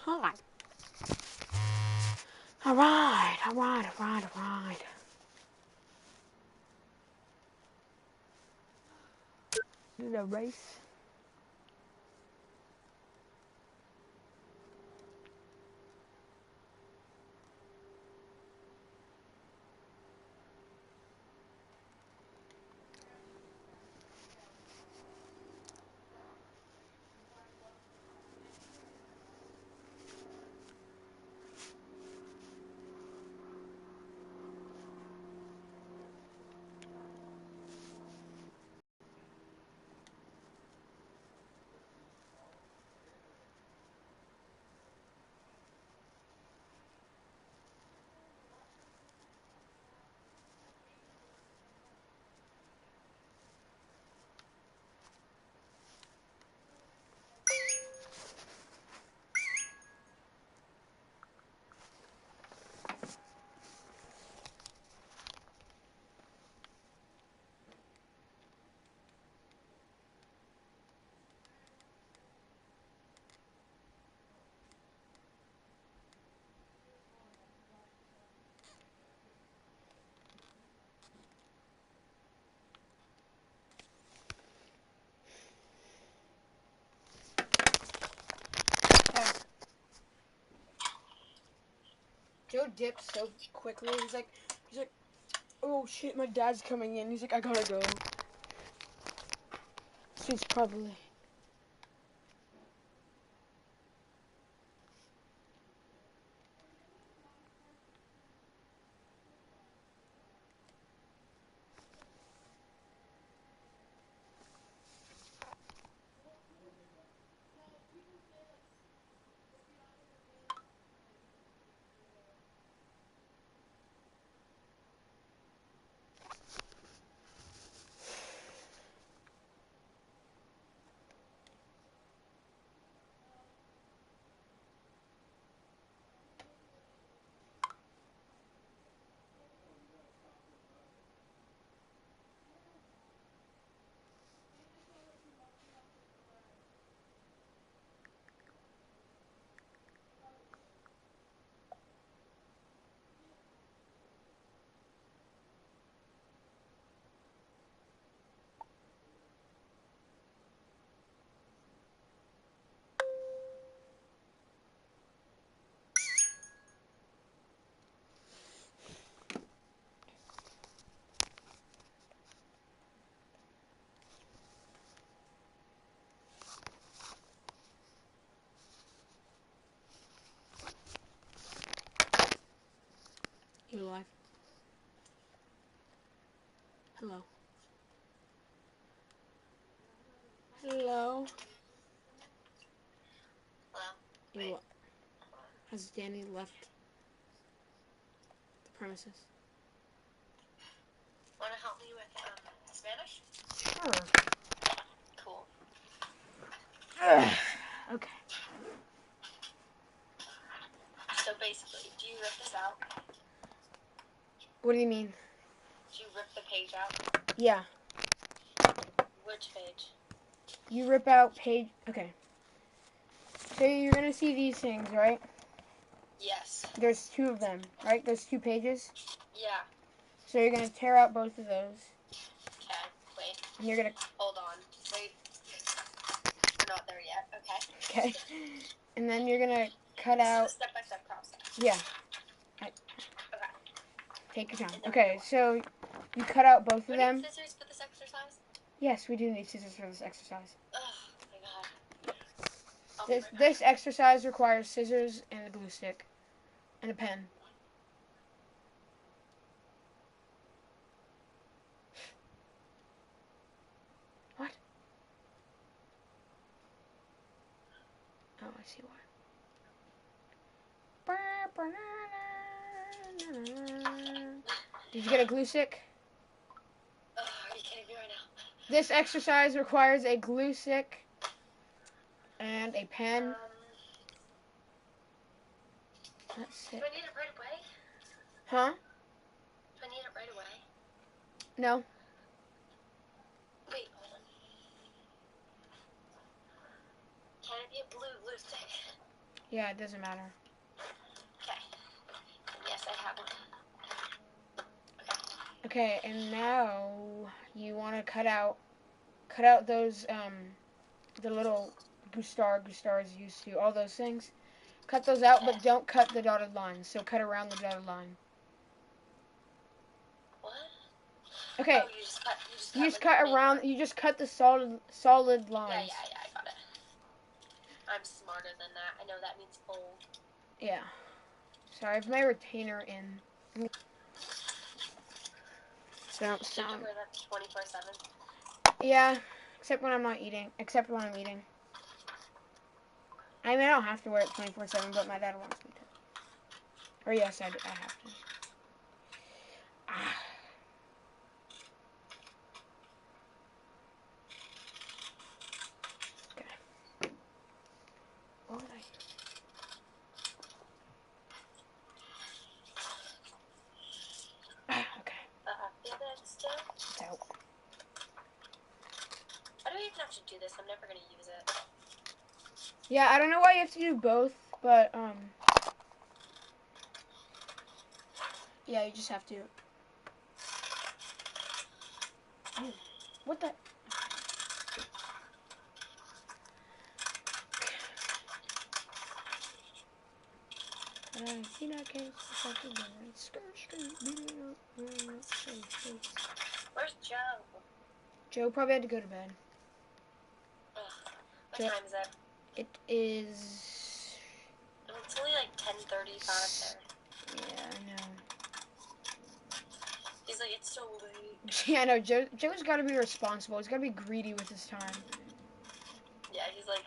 Alright. Alright. Do the race. Joe dipped so quickly. He's like, oh shit, my dad's coming in. He's like, I gotta go. She's probably. You alive? Hello. Hello. Hello. Has Danny left the premises? Want to help me with Spanish? Sure. Cool. Okay. So basically, do you rip this out? What do you mean? Do you rip the page out? Yeah. Which page? You rip out page. Okay. So you're gonna see these things, right? Yes. There's two of them, right? There's 2 pages. Yeah. So you're gonna tear out both of those. Okay, wait. And you're gonna. Hold on. Wait. We're not there yet. Okay. Okay. And then you're gonna cut This out. is a step-by-step process. Yeah. Okay. Take your time. Okay, so you cut out both Do of we them. need scissors for this exercise? Yes, we do need scissors for this exercise. Oh my god. This exercise requires scissors and a glue stick and a pen. What? Oh, I see why. Did you get a glue stick? Oh, are you kidding me right now? This exercise requires a glue stick and a pen. That's Do it. I need it right away? Huh? Do I need it right away? No. Wait, hold on. Can it be a blue stick? Yeah, it doesn't matter. Okay. Yes, I have it. Okay, and now you want to cut out those the little Gustars used to, all those things. Cut those out, but don't cut the dotted lines. So cut around the dotted line. What? Okay. Oh, You just cut around. You just cut the solid lines. Yeah, I got it. I'm smarter than that. I know that means fold. Yeah. Sorry, I have my retainer in. So don't Should you sound. wear that 24/7? Yeah, except when I'm not eating. Except when I'm eating. I mean, I don't have to wear it 24/7, but my dad wants me to. Or yes, I have to. Ah. Okay. What would I? Okay. Still? It's out. I don't even have to do this. I'm never gonna use it. Yeah, I don't know why you have to do both, but yeah, you just have to. Oh, what the? Where's Joe? Joe probably had to go to bed. What time is it? It is. It's only like 10:35 there. Yeah, I know. He's like, it's so late. Yeah, I know. Joe's got to be responsible. He's got to be greedy with his time. Yeah, he's like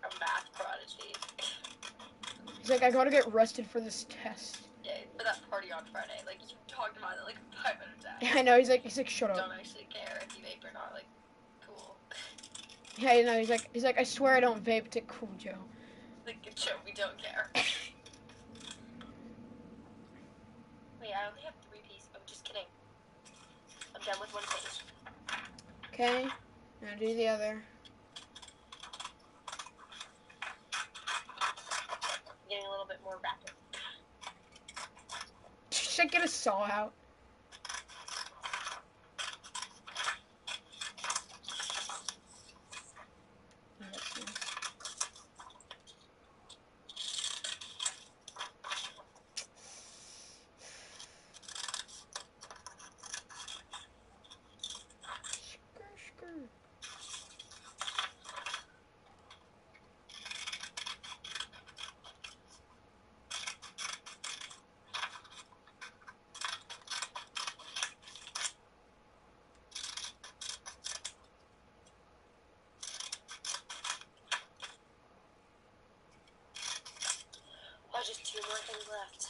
a math prodigy. He's like, I gotta get rested for this test. Yeah, for that party on Friday. Like, you talked about it like 500 times. I know. He's like, shut up. Don't actually care if you vape or not. Like, cool. Yeah, you know. He's like, I swear I don't vape. It's cool, Joe. Like, Joe, we don't care. Wait, I only have 3 pieces. I'm just kidding. I'm done with 1 page. Okay. Now do the other. I'm getting a little bit more rapid. Should I get a saw out? Oh, just 2 more things left.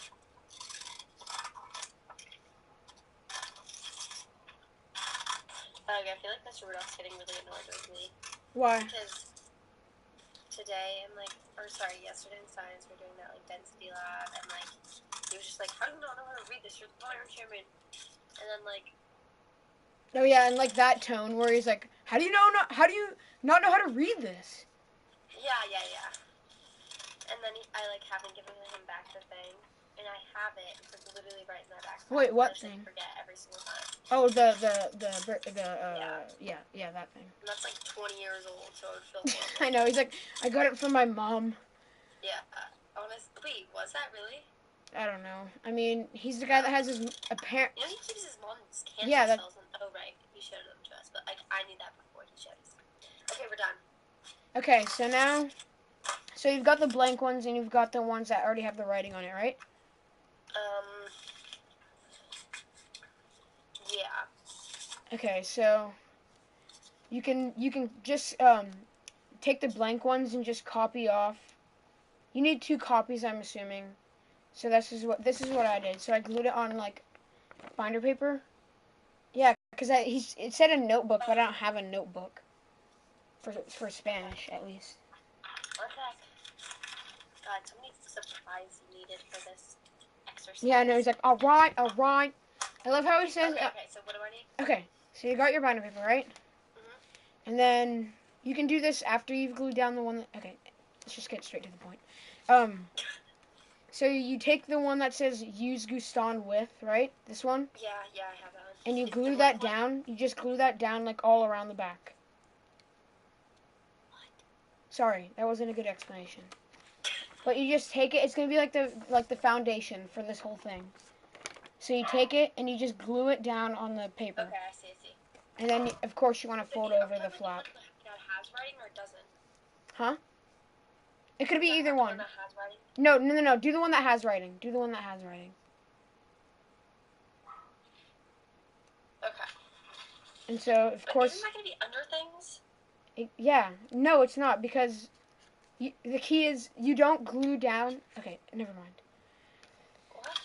I feel like Mr. Rudolph's getting really annoyed with me. Why? Because today and yesterday in science we're doing that like density lab, and like he was just like, how do you not know how to read this? You're the fire chairman. And then like, Oh yeah, and like that tone where he's like, how do you not know how to read this? yeah. And then I like haven't given him back the thing, and I have it. It's like literally right in my backpack. Wait, what I just, thing? like, forget every single time. Oh, the Yeah. yeah, that thing. And that's like 20 years old, so I would feel horrible. I know. He's like, I got it from my mom. Yeah. Wait, was that really? I don't know. I mean, he's the guy that has his apparent. You know, he keeps his mom's cancer Yeah, cells. Oh right, he showed them to us, but like I knew that before he showed us. Okay, we're done. Okay, so now, so you've got the blank ones and you've got the ones that already have the writing on it, right? Yeah. Okay, so you can just take the blank ones and just copy off. You need 2 copies, I'm assuming. So this is what I did. So I glued it on like binder paper. Yeah, because it said a notebook, but I don't have a notebook for Spanish at least. Okay. God, so many supplies needed for this exercise. Yeah, no, he's like, all right. I love how he says. Okay, so what do I need? Okay, so you got your binder paper, right? Mhm. And then you can do this after you've glued down the one. Okay, let's just get straight to the point. So you take the one that says use Guston with, right? This one? Yeah, I have that one. And you It's glue the that blank one? down. You just glue that down like all around the back. Sorry, that wasn't a good explanation. But you just take it. It's gonna be like the foundation for this whole thing. So you take it and you just glue it down on the paper. Okay, I see. And then, of course, you want to fold over the flap. That has writing or doesn't? Huh? It could be Does that either have one. That has writing? No. Do the one that has writing. Do the one that has writing. Okay. And so, of course... Isn't that going to be under things? Yeah. No, it's not, because the key is you don't glue down... Okay, never mind. What?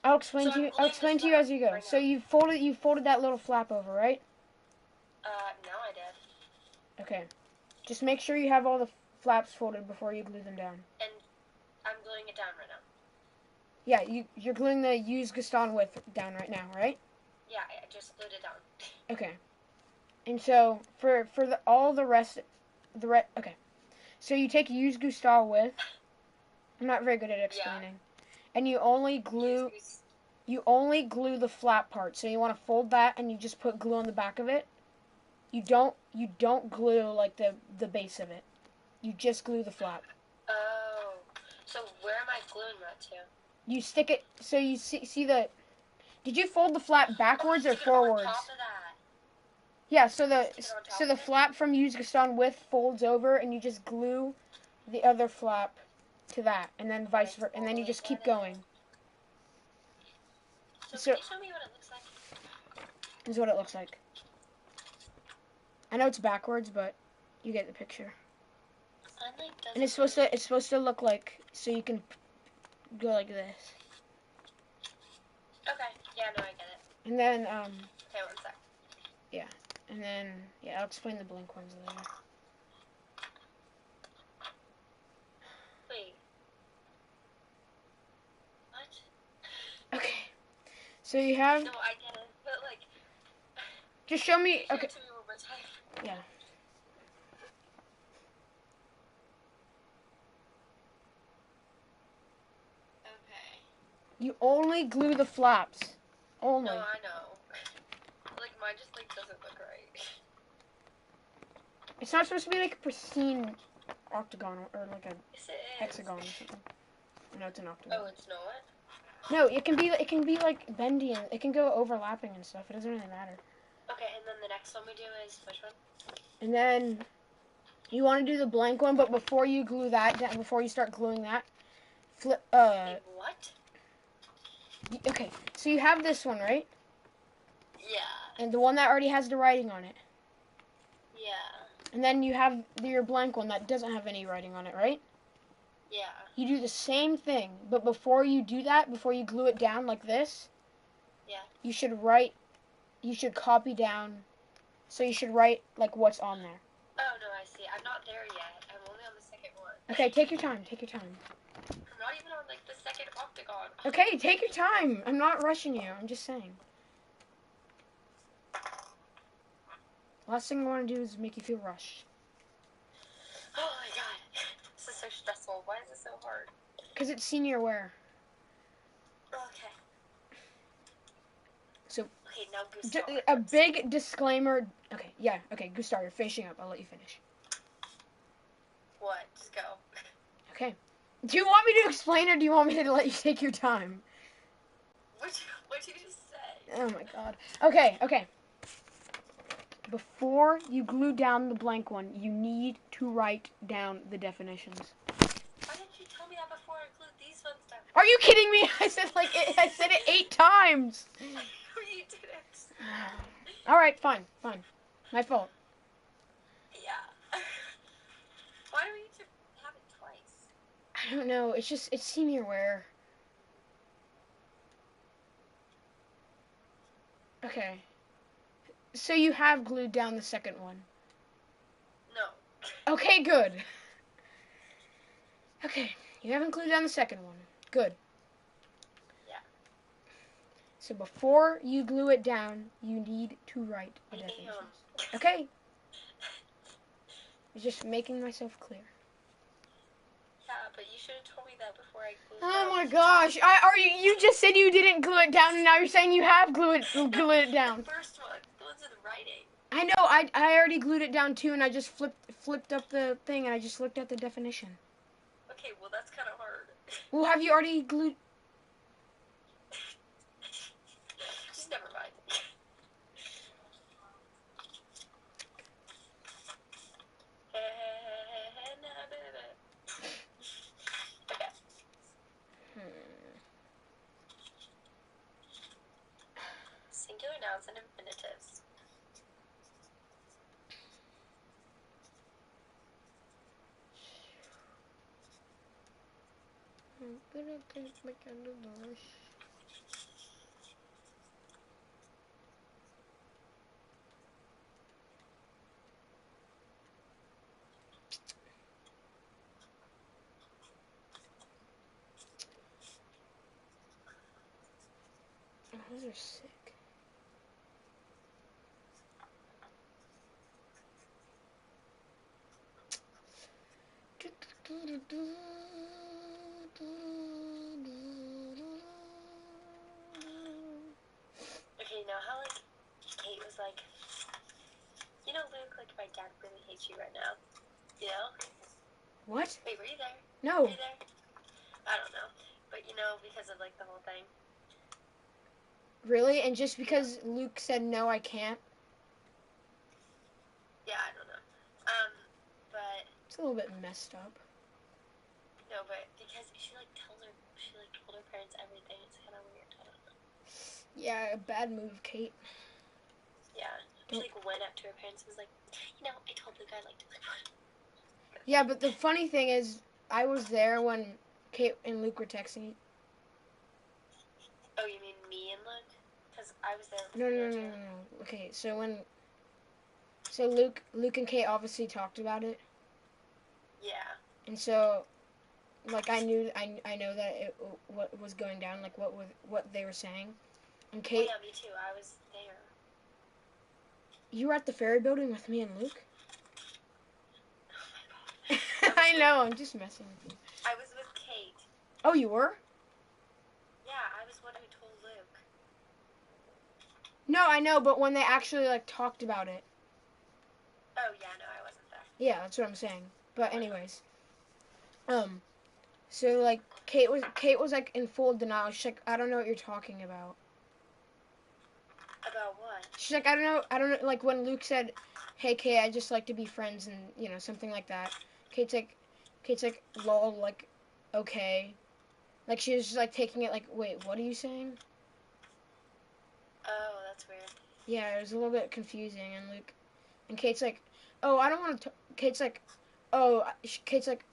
I'll explain to you as you go. Right So you folded that little flap over, right? No, I did. Okay. Just make sure you have all the flaps folded before you glue them down. And I'm gluing it down right now. Yeah, you're gluing the use Gaston with down right now, right? Yeah, I just glued it down. Okay. And so for all the rest, okay. So you take use Gustar with. I'm not very good at explaining. Yeah. And you only glue the flap part. So you want to fold that and you just put glue on the back of it. You don't glue like the base of it. You just glue the flap. Oh. So where am I gluing that to? You stick it so you see the... Did you fold the flap backwards or forwards? On top of that. Yeah, so the flap from use Gaston with folds over and you just glue the other flap to that and then vice versa, and then you just keep going. So can you show me what it looks like? This is what it looks like. I know it's backwards, but you get the picture. And it's supposed to look like, so you can go like this. Okay. Yeah, no, I get it. And then Okay, one sec. Yeah. And then I'll explain the blink ones later. Wait. What? Okay. So you have... No, I get it. But like, just show me. Okay. To me one more time. Yeah. Okay. You only glue the flaps. Only. No, I know. Like mine just like doesn't look right. It's not supposed to be like a pristine octagon or like a Yes, it is. hexagon or something. No, it's an octagon. Oh, it's not? No, it can be like bendy and it can go overlapping and stuff. It doesn't really matter. Okay, and then the next one we do is which one? And then you want to do the blank one, but before you glue that down, before you start gluing that, flip. Wait, what? Okay, so you have this one, right? Yeah. And the one that already has the writing on it. Yeah. And then you have your blank one that doesn't have any writing on it, right? Yeah. You do the same thing, but before you do that, before you glue it down like this, yeah, you should copy down, so you should write like what's on there. Oh, no, I see. I'm not there yet. I'm only on the second one. Okay, take your time. I'm not even on like the second octagon. Okay, take your time. I'm not rushing you. I'm just saying. Last thing I want to do is make you feel rushed. Oh my god. This is so stressful. Why is it so hard? Because it's senior wear. Okay. So, okay, now Gustar. a big disclaimer. Okay, yeah. Okay, Gustar, you're finishing up. I'll let you finish. What? Just go. Okay. Do you want me to explain or do you want me to let you take your time? What'd you just say? Oh my god. Okay. Before you glue down the blank one, you need to write down the definitions. Why didn't you tell me that before I glued these ones down? Are you kidding me? I said it 8 times. You didn't. Alright, fine. My fault. Yeah. Why do we need to have it twice? I don't know. It's senior wear. Okay. So you have glued down the second one. No. Okay, good. Okay, you haven't glued down the second one. Good. Yeah. So before you glue it down, you need to write the definitions. Okay. I'm just making myself clear. but you should have told me that before I glued it Oh down. my gosh! You just said you didn't glue it down, and now you're saying you have glued it down. The first one, the ones with writing. I know. I already glued it down too, and I just flipped up the thing, and I just looked at the definition. Okay, well that's kind of hard. Well, have you already glued? Just never mind. Okay. Singular nouns and infinitives. Oh, those are sick. Okay, you know how like Kate was like, you know, Luke, like my dad really hates you right now. You know? What? Wait, were you there? No. Were you there? I don't know, but you know, because of like the whole thing. Really? And just because Luke said no, I can't? Yeah, I don't know. But It's a little bit messed up. no, but because she like told her parents everything. It's kind of weird. I don't know. Yeah, bad move, Kate. Yeah, she like went up to her parents and was like, you know, I told Luke I liked him. Yeah, but the funny thing is, I was there when Kate and Luke were texting. Oh, you mean me and Luke? Because I was there. No. Okay, so Luke and Kate obviously talked about it. Yeah. And so, like, I know that what was going down, like what they were saying. And Kate, Oh yeah, me too. I was there. You were at the ferry building with me and Luke. Oh my god. I know. I'm just messing with you. I was with Kate. Oh, you were? Yeah, I was one who told Luke. No, I know, but when they actually like talked about it. Oh yeah, no, I wasn't there. Yeah, that's what I'm saying. But anyways, so like Kate was like in full denial. She's like, I don't know what you're talking about. About what? She's like, I don't know. Like when Luke said, "Hey, Kate, I just like to be friends," and something like that. Kate's like, lol, like, okay. Like she was just like taking it like, wait, what are you saying? Oh, that's weird. Yeah, it was a little bit confusing, and Kate's like, oh, I don't want to. Kate's like, oh, Kate's like,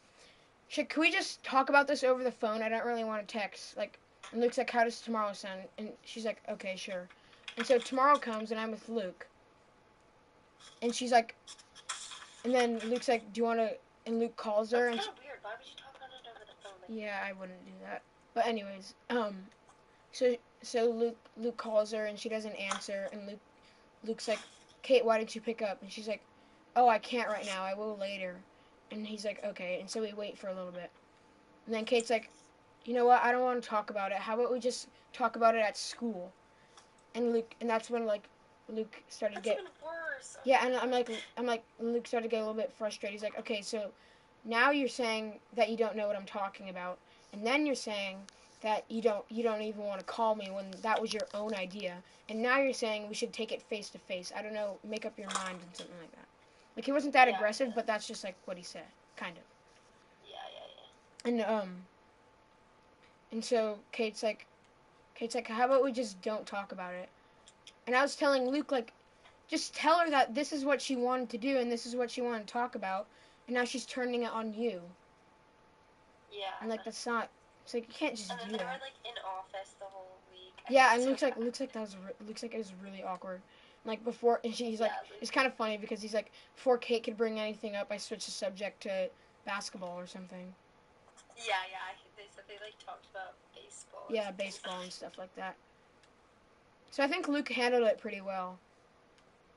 can we just talk about this over the phone? I don't really want to text. Like, and Luke's like, how does tomorrow sound? And she's like, okay, sure. And so tomorrow comes, and I'm with Luke. And she's like, and then Luke's like, do you want to? And Luke calls her. That's And kind of weird. Why would you talk about it over the phone? Like, yeah, I wouldn't do that. But anyways, so Luke calls her, and she doesn't answer. And Luke's like, Kate, why didn't you pick up? And she's like, oh, I can't right now. I will later. And he's like, okay. And so we wait for a little bit. And then Kate's like, you know what? I don't want to talk about it. How about we just talk about it at school? And that's when like Luke started that's getting. even worse. Oh Yeah, and I'm like, Luke started to get a little bit frustrated. He's like, okay, so now you're saying that you don't know what I'm talking about, and then you're saying that you don't even want to call me when that was your own idea, and now you're saying we should take it face to face. I don't know, make up your mind and something like that. Like he wasn't that aggressive, but that's just like what he said, kind of. Yeah. And so Kate's like, how about we just don't talk about it? And I was telling Luke like, just tell her that this is what she wanted to do and this is what she wanted to talk about, and now she's turning it on you. Yeah. And like that's not. It's like you can't just do that. And then they were like in office the whole week. Yeah, and looks like it was really awkward. Like before, and he's like, it's kind of funny because he's like, before Kate could bring anything up, I switched the subject to basketball or something. Yeah. They said they like talked about baseball. Yeah, baseball and stuff like that. So I think Luke handled it pretty well,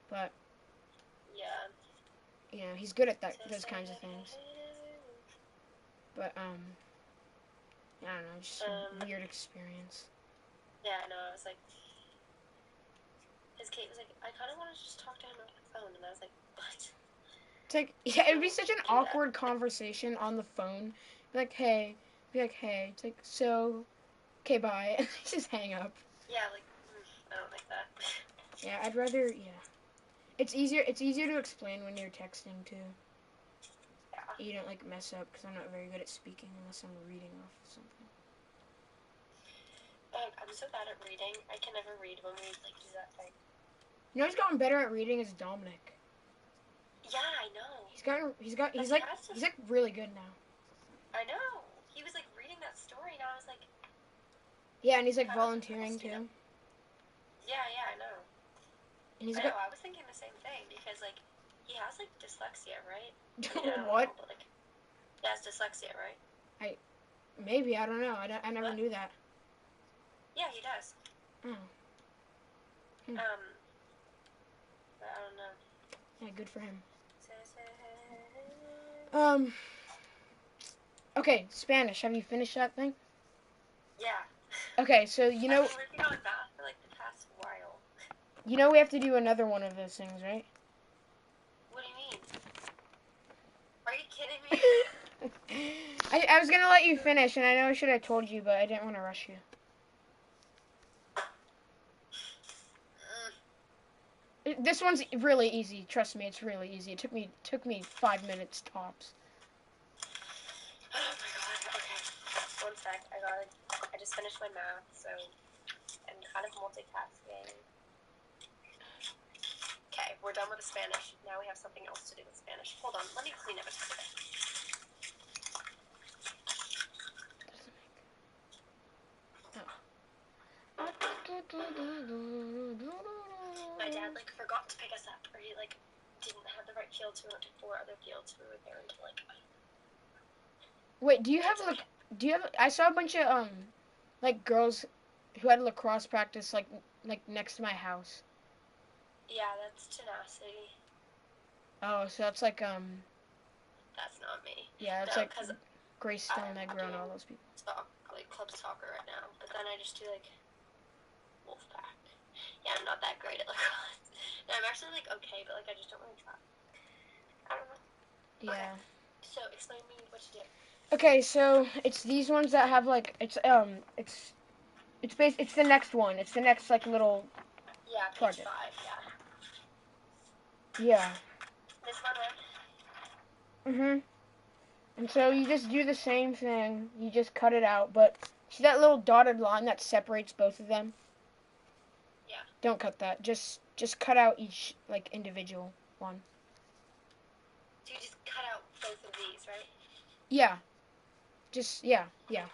but yeah, he's good at those kinds of things. But I don't know, just a weird experience. Yeah, I know. I was like, his Kate was like, I kind of want to just talk to him on the phone, and I was like, what? It's like, yeah, it'd be such an Do that. awkward conversation on the phone. Be like, hey. It's like, so, okay, bye. And just hang up. Yeah, like, I don't like that. Yeah, I'd rather, yeah. It's easier to explain when you're texting, too. Yeah. You don't, like, mess up, because I'm not very good at speaking unless I'm reading off something. I'm so bad at reading. I can never read when we, like, do that thing. You know who's gotten better at reading is Dominic. Yeah, I know. He's like really good now. I know. He was like reading that story, and I was like, yeah, and he's like volunteering too. Yeah, I know. And he's I was thinking the same thing because like he has like dyslexia, right? What? Know, but, like, he has dyslexia, right? Maybe I don't know. I never knew that. Yeah, he does. Oh. But I don't know. Yeah, good for him. Um. Okay, Spanish. Have you finished that thing? Yeah. Okay, so you know. I've been working on that for like the past while. You know we have to do another one of those things, right? What do you mean? Are you kidding me? I was gonna let you finish, and I know I should have told you, but I didn't want to rush you. This one's really easy. Trust me, it's really easy. It took me 5 minutes tops. Oh my god. Okay. 1 sec. I just finished my math, so I'm kind of multitasking. Okay, we're done with the Spanish. Now we have something else to do with Spanish. Hold on. Let me clean up a bit. My dad like forgot to pick us up, or he like didn't have the right fields. We went to 4 other fields. We were there until like. Wait, do you have I saw a bunch of like girls who had lacrosse practice like next to my house. Yeah, that's Tenacity. Oh, so that's like That's not me. Yeah, it's no, like Grace Stone, Negro, and all those people. Like club soccer right now, but then I just do like Wolfpack. Yeah, I'm not that great at lacrosse. No, I'm actually like okay, but like I just don't really try. I don't know. Yeah. Okay. So explain to me what you do. Okay, so it's these ones that have like it's the next one. It's the next like little. Yeah, page project. 5. Yeah. Yeah. This one, right? Mhm. And so you just do the same thing. You just cut it out, but see that little dotted line that separates both of them? Yeah. Don't cut that. Just cut out each like individual one. So you just cut out both of these, right? Yeah. Yeah.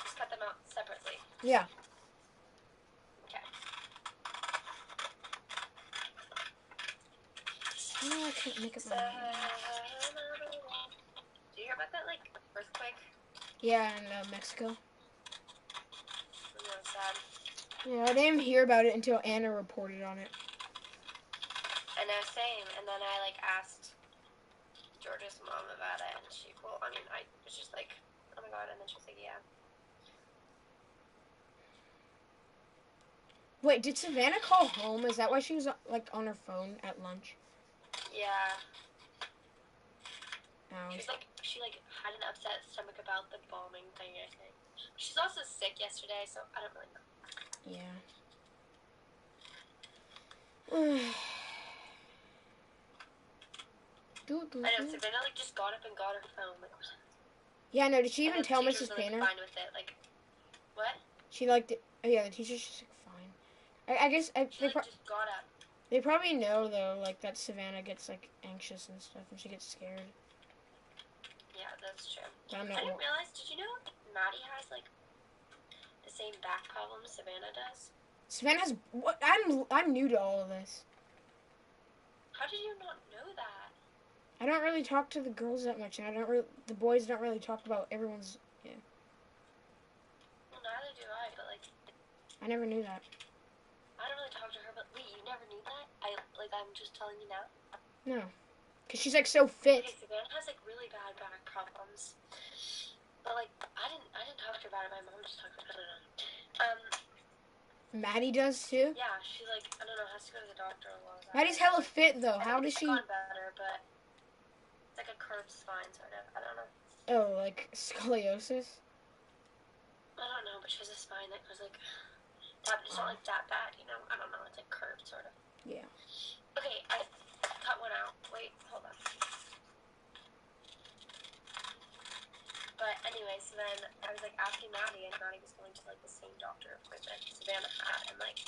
Just cut them out separately. Yeah. Okay. Oh, I can't make up my mind. Do you hear about that like earthquake? Yeah, in Mexico. I'm really sad. Yeah, I didn't even hear about it until Anna reported on it. I know, same. And then I like asked George's mom about it, and I was just like, oh my god, and then she was like, yeah. Wait, did Savannah call home? Is that why she was like on her phone at lunch? Yeah. Oh. She had an upset stomach about the bombing thing, I think. She's also sick yesterday, so I don't really know. Yeah. I know, Savannah just got up and got her phone. Like, what? Yeah, no, did she even tell Mrs. Painter? Fine with it. Like, what? She liked it. Oh, yeah, the teacher's just like, fine. I guess she just got up. They probably know though, like that Savannah gets like anxious and stuff, and she gets scared. Yeah, that's true. But I didn't realize. Did you know Maddie has like the same back problems Savannah does? Savannah's. What? I'm new to all of this. How did you not know that? I don't really talk to the girls that much, and the boys don't really talk about everyone's. Yeah. Well, neither do I, but like. I never knew that. I don't really talk to her, but wait, you never knew that? I'm just telling you now. No, cause she's like so fit. Okay, Savannah has like really bad back problems, But like, I didn't talk to her about it. My mom just talked about it. Maddie does too? Yeah, she like, I don't know, has to go to the doctor a lot of times. Maddie's hella fit though. How does It's she... gone better, but it's like a curved spine, sort of. I don't know. Oh, like scoliosis? I don't know, but she has a spine that goes like that. It's not like that bad, you know. I don't know. It's like curved, sort of. Yeah. Okay, I cut one out. Wait, hold on. But anyway, so then I was like asking Maddie, and Maddie was going to like the same doctor appointment Savannah had, and like.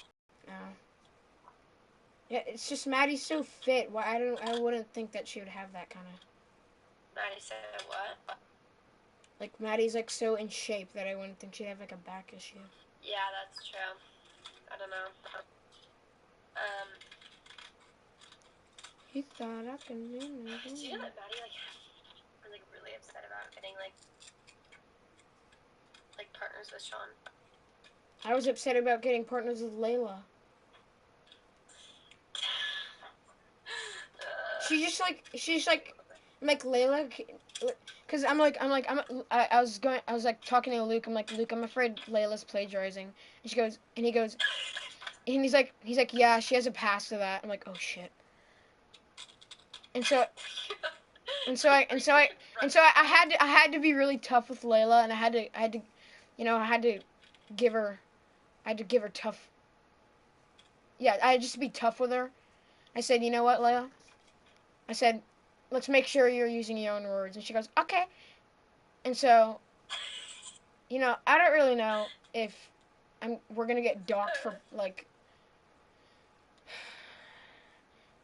Oh. Yeah, it's just Maddie's so fit. Why I wouldn't think that she would have that kind of... Maddie said what? Like Maddie's like so in shape that I wouldn't think she'd have like a back issue. Yeah, that's true. I don't know. He thought I could do Do you know that Maddie like was like really upset about getting like partners with Sean? I was upset about getting partners with Layla. She's like Layla, because I was like talking to Luke. I'm like, Luke, I'm afraid Layla's plagiarizing. And he goes, and he's like, yeah, she has a pass to that. I'm like, oh shit. And so I had to be really tough with Layla, and I had to, you know, I had to give her tough. Yeah, I had just to be tough with her. I said, you know what, Layla? I said, let's make sure you're using your own words. And she goes, okay. And so, you know, I don't really know if we're going to get docked for, like...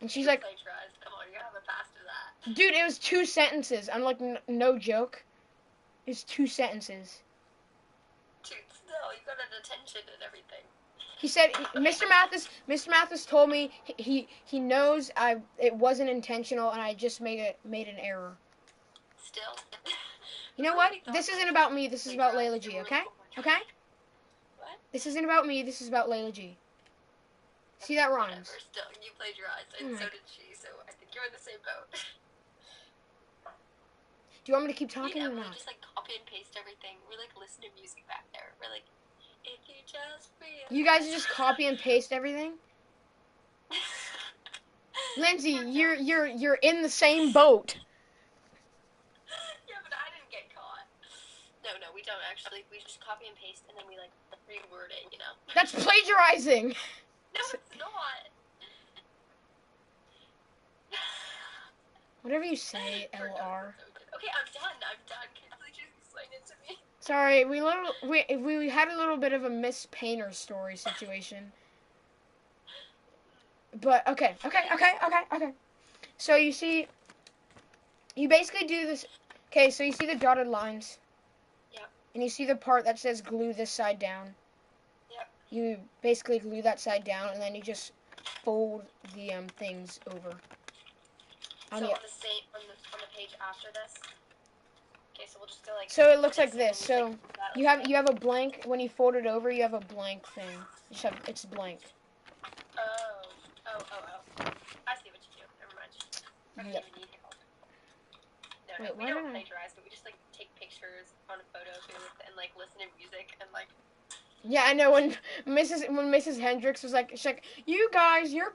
And she's like... Come on, you have a pass to that. Dude, it was 2 sentences. I'm like, no joke. It's 2 sentences. Dude, still, you got a detention and everything. He said, Mr. Mathis told me he knows it wasn't intentional and I just made an error. Still. You know what? This isn't about me. This is about Layla G. Okay? Okay? What? This isn't about me. This is about Layla G. See, that rhymes. Whatever. Still, you plagiarized, and so did she. So I think you're in the same boat. Do you want me to keep talking or not? Just like copy and paste everything. We're like listening to music back there. We're like. If you just realize. You guys just copy and paste everything? Lindsay, you're in the same boat. Yeah, but I didn't get caught. No, we don't actually. We just copy and paste and then we like reword it, you know. That's plagiarizing. No, it's not. Whatever you say, LR. Okay, I'm done. Can you please just explain it to me? Sorry, we had a little bit of a Miss Painter story situation. But okay. So you basically do this. Okay, so you see the dotted lines. Yep. And you see the part that says glue this side down. Yep. You basically glue that side down, and then you just fold the things over. On the page after this. Okay, so we'll just go like. So it looks like this. So you have a blank. When you fold it over, you have a blank thing. It's blank. Oh. I see what you do. Never mind. I don't even need help. No, we don't plagiarize, but we just like take pictures on a photo booth and like listen to music and like. Yeah, I know when Mrs. Hendricks was like, she's like, you guys, your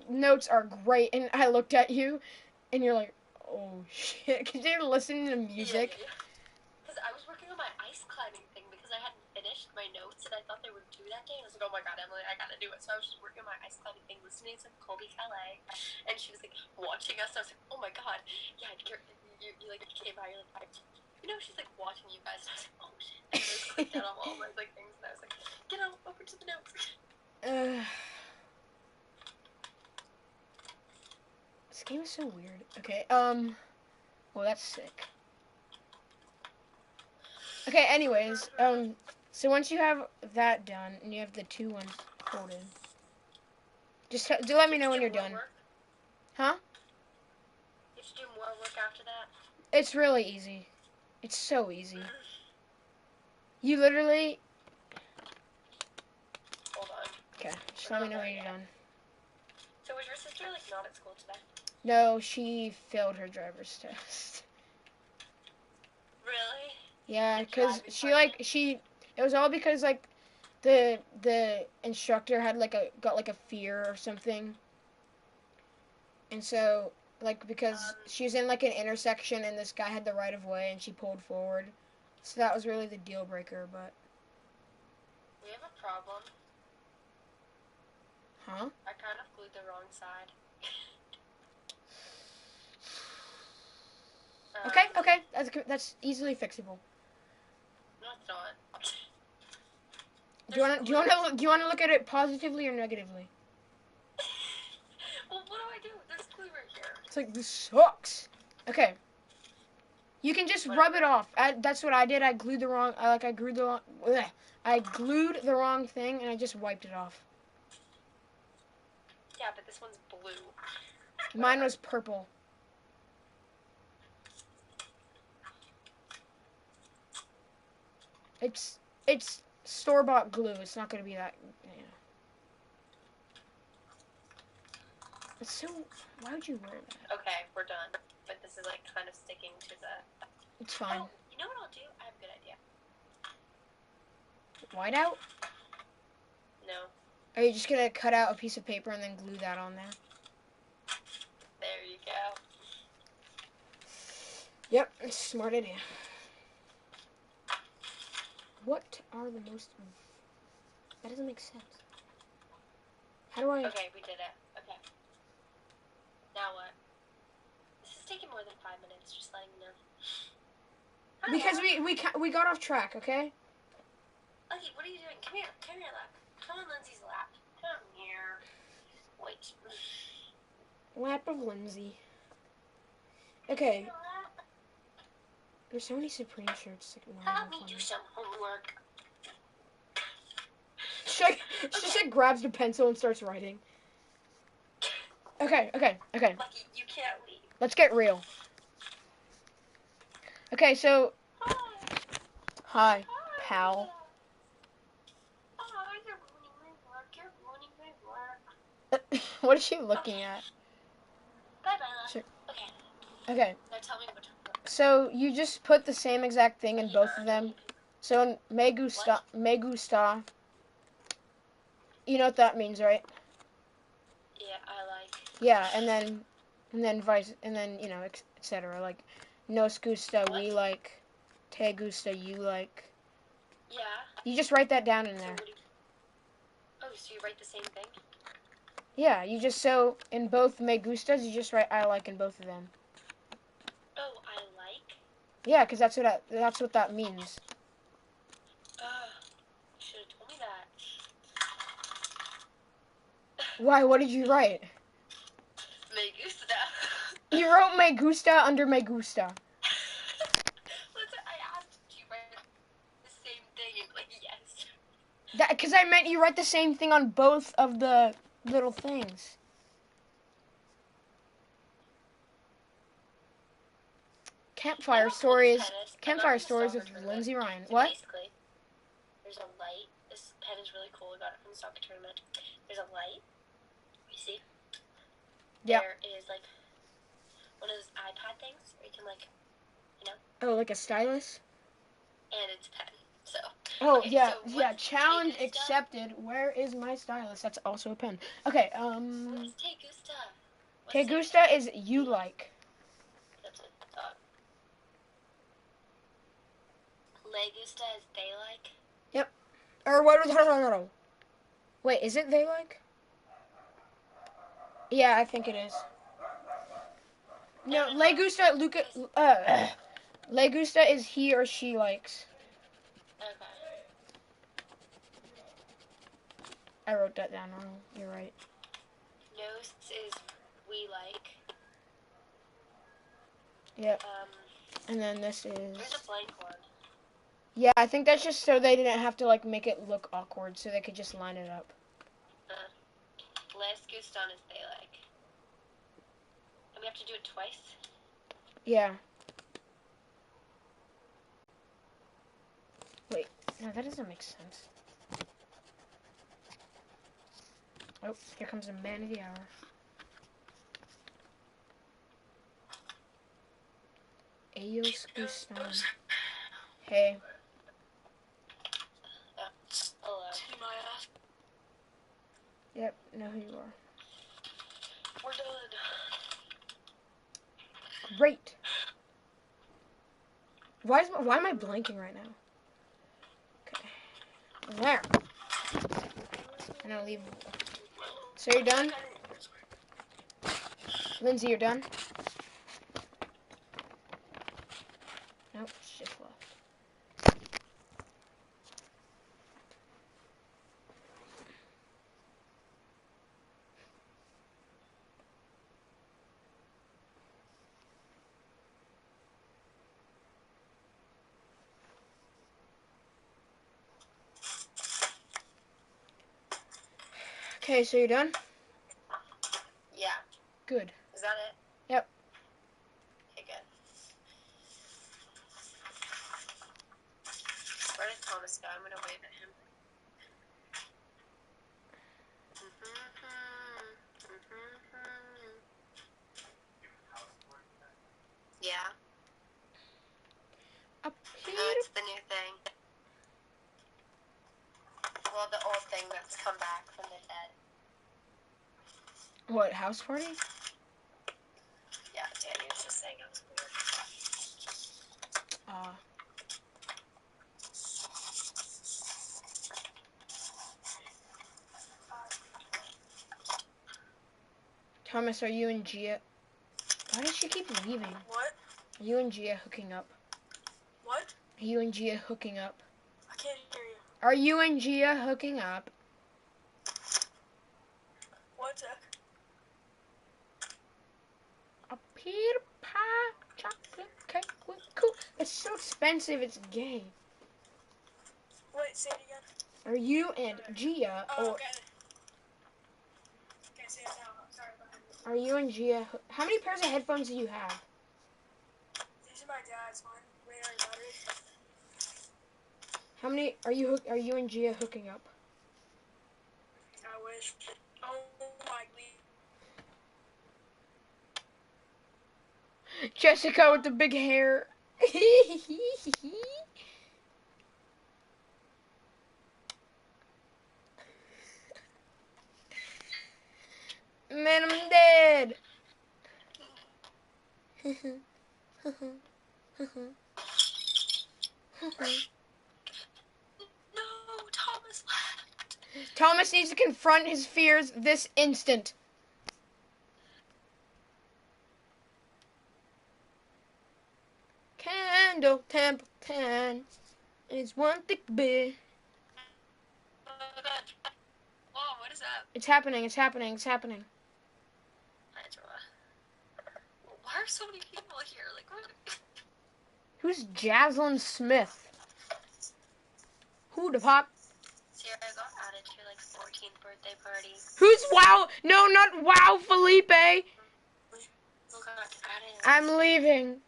notes are great, and I looked at you, and you're like, oh shit, because you're listening to music. Yeah. Because I was working on my ice climbing thing because I hadn't finished my notes, and I thought they were due that day, and I was like, oh my god, Emily, I gotta do it. So I was just working on my ice climbing thing, listening to Colby Calais, and she was like watching us. And I was like, oh my god, yeah, you like came by, you're like, you know, she's like watching you guys. And I was like, oh shit. And I just clicked out on all my like things, and I was like, get on over to the notes. This game is so weird. Okay, well, that's sick. Okay, anyways, so once you have that done, and you have the 2 ones folded, just let me know when you're done. Work? Huh? You have to do more work after that? It's really easy. It's so easy. You literally... Hold on. Okay, just let me know when you're done. So was your sister, like, not at school today? No, she failed her driver's test. Really? Yeah, The because driving it was all because like the instructor had like got a fear or something, and so like because she was in like an intersection and this guy had the right of way and she pulled forward, so that was really the deal breaker. But We have a problem. huh? I kind of glued the wrong side. Okay, that's easily fixable. No, it's not. Do you wanna look at it positively or negatively? Well, what do I do? There's glue right here. It's like, this sucks. Okay. You can just rub it off. That's what I did. I glued the wrong. I glued the wrong. Bleh. I glued the wrong thing and I just wiped it off. Yeah, but this one's blue. Mine was purple. It's store-bought glue. It's not gonna be that. You know. It's so. Why would you wear that? Okay, we're done. But this is like kind of sticking to the. It's fine. Oh, you know what I'll do? I have a good idea. Whiteout? No. Are you just gonna cut out a piece of paper and then glue that on there? There you go. Yep, it's a smart idea. What are the most... That doesn't make sense. How do I... Okay, we did it. Okay. Now what? This is taking more than 5 minutes, just letting you know. Because we got off track, okay? Lucky, what are you doing? Come here, lap. Come on Lindsay's lap. Come here. Wait. Lap of Lindsay. Okay. There's so many Supreme shirts. Like, Help me do some homework. She just like grabs the pencil and starts writing. Okay. Lucky, you can't leave. Let's get real. Okay, so... Hi, pal. Oh, you're ruining my work. What is she looking at? Bye-bye, love. Sure. Okay. Okay. Now tell me what to put. So you just put the same exact thing in both of them. So in me gusta. You know what that means, right? Yeah, I like. Yeah, and then you know, etc. Like nos gusta, What? we like. Te gusta, you like. Yeah. You just write that down in So there. oh, so you write the same thing? Yeah, you just so in both me gustas, you just write I like in both of them. Oh, I like. Yeah, because that's what that means. You should have told me that. Why? What did you write? Me gusta. You wrote me gusta under me gusta. Listen, I asked you write the same thing and like yes. That because I meant you write the same thing on both of the little things. Campfire stories with Lindsay Ryan. So What? basically, there's a light. This pen is really cool. I got it from the soccer tournament. There's a light. You see? Yeah. There is like one of those iPad things where you can like, you know. Oh, like a stylus? And it's a pen. So. Oh okay, yeah, so yeah. Challenge Te Gusta? accepted. Where is my stylus? That's also a pen. Okay. What's Te Gusta? Te gusta is you like. That's what I thought. Le gusta is they like. Yep. Or what? No. Wait, is it they like? Yeah, I think it is. No, le gusta, le gusta is he or she likes. Okay. I wrote that down wrong. You're right. Nos is we like. Yep. And then this is... There's a blank one. Yeah, I think that's just so they didn't have to, like, make it look awkward, so they could just line it up. Les gustan is they like. And we have to do it twice? Yeah. Wait, no, that doesn't make sense. Oh, here comes the man of the hour. Ellos gustan. Hey. Hello. Yep, know who you are. We're done. Great. Why am I blanking right now? Okay. There. And I'll leave. So you're done? Lindsay, you're done? Nope, it's just left. Okay, so you're done? Yeah. Good. Is that it? Yep. Okay, good. Where did Thomas go? I'm gonna wave at him. Yeah. Up here. Oh, it's the new thing. Well, the old thing that's come back from the dead. What, house party? Yeah, Danny was just saying it was weird. Thomas, are you and Gia... Why does she keep leaving? What? Are you and Gia hooking up? What? Are you and Gia hooking up? I can't hear you. Are you and Gia hooking up? What's that? A Peter Pie chocolate cake with cool. It's so expensive, it's gay. Wait, say it again. Are you and Gia, Oh, or okay. Okay, say it now. I'm sorry about that. are you and Gia... How many pairs of headphones do you have? These are my dad's. Mine. Wait, are you battery? How many... Are you and Gia hooking up? I wish. Oh my god. Jessica with the big hair. Man, I'm dead. No, Thomas left. Thomas needs to confront his fears this instant. Candle Templeton is one thick bit. Oh god. Whoa, what is that? It's happening, it's happening, it's happening. Why are so many people here? Like, what? Who's Jaslyn Smith? Who the pop? Sierra got added to like 14th birthday party. Who's Wow? No, not Wow Felipe. Who got added? I'm leaving.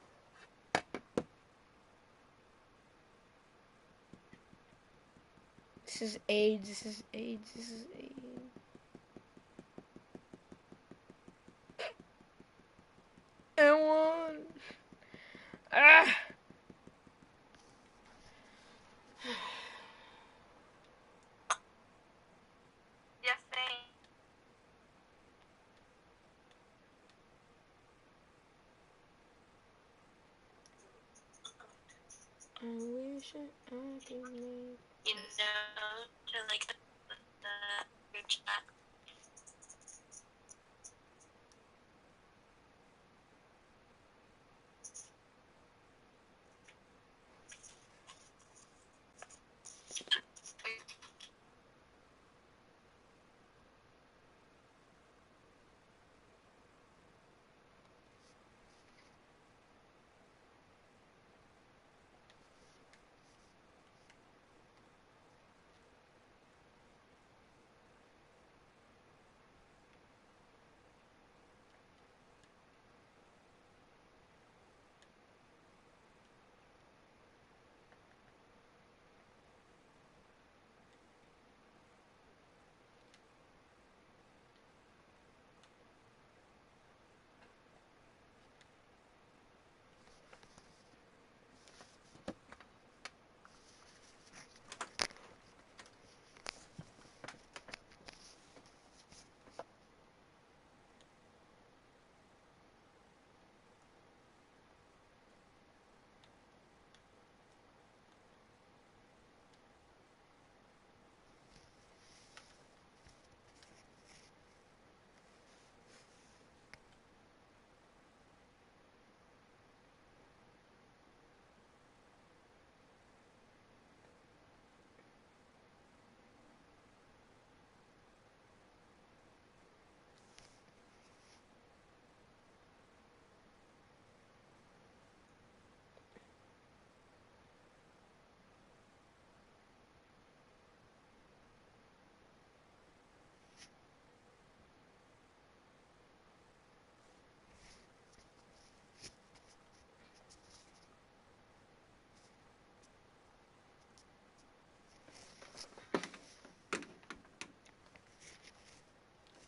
This is AIDS, this is AIDS, this is AIDS. And one. Ah. Yes, thanks. I wish I could make... You know, to like the group chat.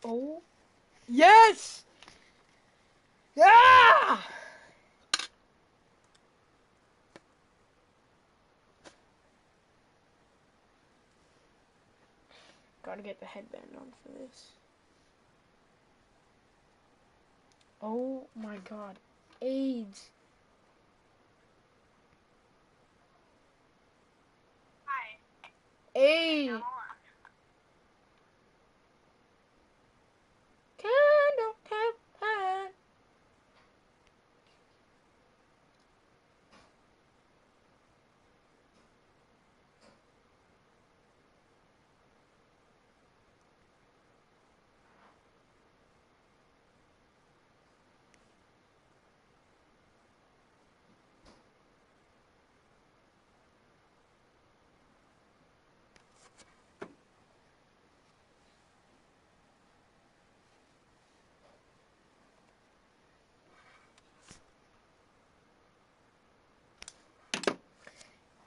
Oh. Yes! Ah! Gotta get the headband on for this. Oh my god. AIDS. Hi. AIDS. Candle campaign.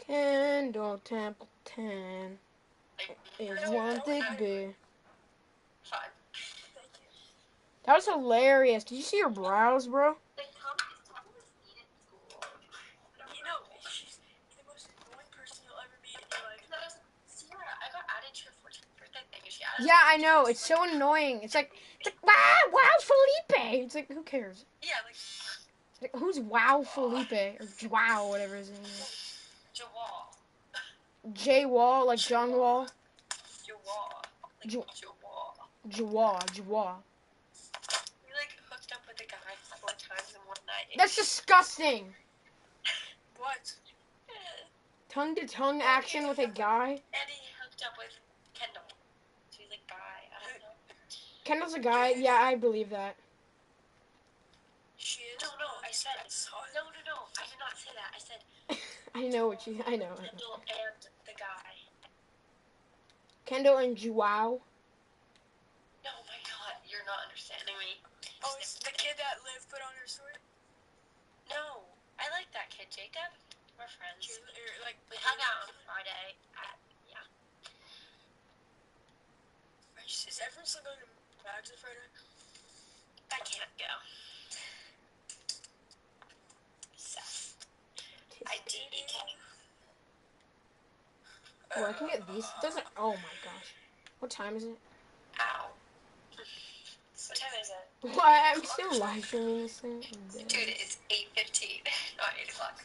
Kendall Templeton is one thick beer. Fine. Thank you. That was hilarious. Did you see your brows, bro? Like, Tom is neat at school. You know, she's the most annoying person you'll ever meet in your life. Sierra, I got added to your 14th birthday thing. Is she added? Yeah, I know. It's so annoying. It's like wow, Felipe. It's like, who cares? Yeah, like, It's like, who's Wow Felipe or Wow, whatever his name is? Jawal. J Wall, like John Wall. Jawal. Like, Ju- Jawal. Jawal. We, like, hooked up with a guy 4 times in one night. That's disgusting. What? Tongue-to-tongue action with a guy. And he hooked up with Kendall. So he's like, bye. I don't know. Kendall's a guy. Yeah, I believe that. She is? No, I said. No. I did not say that. I said I know what you. I know. Kendall and the guy. Kendall and Joao. No, my God. You're not understanding me. Oh, it's the kid that Liv put on her story? No. I like that kid, Jacob. We're friends. Like, We hung out on Friday at, is everyone still going to Mags on Friday? I can't go. So, I DDK. Oh, I can get these. It doesn't. Oh my gosh. What time is it? Ow. What time is it? Why? I'm still live streaming this thing. Dude, it's 8:15, not 8 o'clock.